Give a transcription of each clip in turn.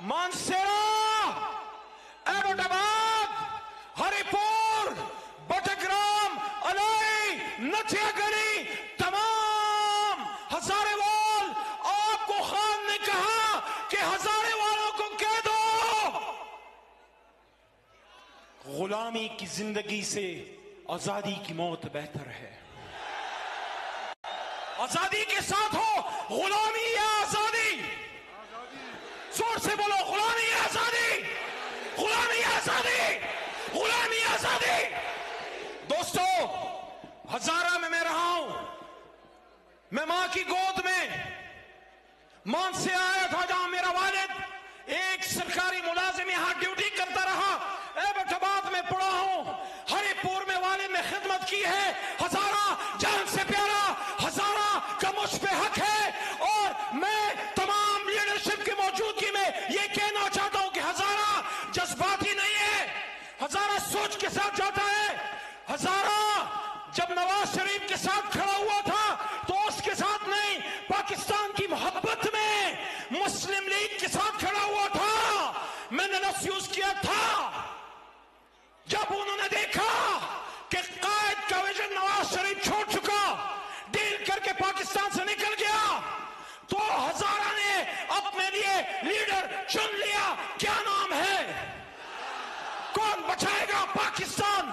Mansehra, Abbott آباد، ہری پور، بٹگرام، الائی، نتھیا گڑھی، تمام ہزارے وال، آپ کو خان نے کہا کہ ہزارے والوں کو کہہ دو غلامی کی زندگی سے آزادی کی موت بہتر ہے۔ آزادی کے ساتھ ہو، غلامی یا آزادی؟ زور سے بولو، غلامی یا آزادی؟ غلامی یا آزادی؟ غلامی یا آزادی؟ دوستو، ہزارہ میں رہا ہوں، میں ماں کی گود میں مان سے آیا تھا جہاں میرا والد ایک سرکاری ملازم یہاں ڈیوٹی کرتا رہا۔ ایبٹ آباد میں پڑھا ہوں، ہری پور میں والد نے خدمت کی ہے۔ ہزارہ جان سے پیارا، ہزارہ کا مجھ پہ حق ہے، اور میں تمام لیڈرشپ کی موجودگی میں یہ کہنا چاہتا ہوں کہ ہزارہ جذباتی نہیں ہے، ہزارہ سوچ کے ساتھ جاتا ہے۔ ہزارہ جب نواز شریف کے ساتھ کھڑا ہوا تھا تو اس کے ساتھ نہیں، پاکستان کی محبت میں مسلم لیگ کے ساتھ کھڑا ہوا تھا۔ میں نے لفظ یوز کیا تھا، جب انہوں نے دیکھا کہ قائد کا ویژن نواز شریف چھوڑ چکا، ڈیل کر کے پاکستان سے نکل گیا، تو ہزارہ نے اپنے لیے لیڈر چن لیا۔ کیا نام ہے؟ کون بچائے گا پاکستان؟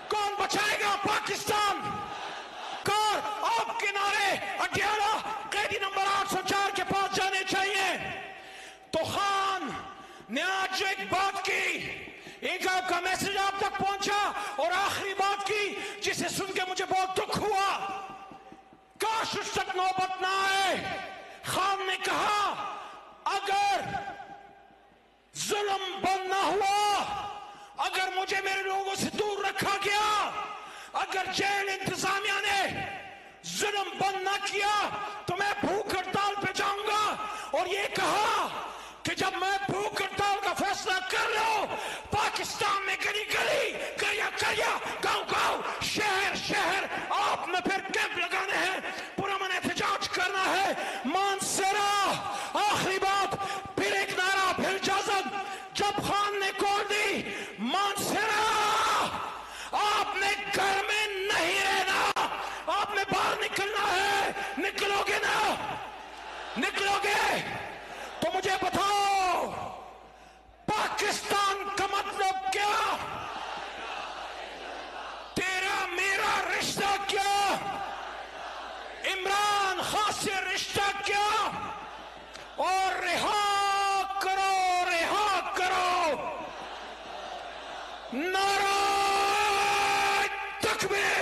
کون بچائے گا پاکستان؟ کار آپ کے نعرے اڈیالہ قیدی نمبر 804 کے پاس جانے چاہیے۔ تو خان نے آج جو ایک بات کی، ایک آپ کا میسج آپ تک پہنچا، اور آخری بات کی جسے سن کے مجھے بہت دکھ ہوا، کاش اس تک نوبت نہ آئے۔ خان نے کہا اگر ظلم بند نہ ہوا، اگر مجھے میرے لوگوں سے دور رکھا گیا، اگر جیل انتظامیہ نے ظلم بند نہ کیا تو میں بھوک ہڑتال پہ جاؤں گا، اور یہ کہا کہ جب میں بھوک ہڑتال کا فیصلہ کر لوں، پاکستان میں گلی گلی، کریا کریا، گاؤں گاؤں، شہر شہر آپ میں پھر کیمپ لگانے ہیں، پرامن احتجاج کرنا ہے۔ مانسیرا، آخری بات، پھر ایک نعرہ، پھر اجازت۔ جب خان نے کال دی، مانسیرا آپ نے گھر میں نہیں رہنا، آپ نے باہر نکلنا ہے، نکلو گے نا؟ نکلو گے تو مجھے بتاؤ پاکستان کا مطلب کیا؟ تیرا میرا رشتہ کیا؟ عمران خان سے رشتہ کیا؟ اور رہا کرو، رہا کرو، نعرہ تکبیر!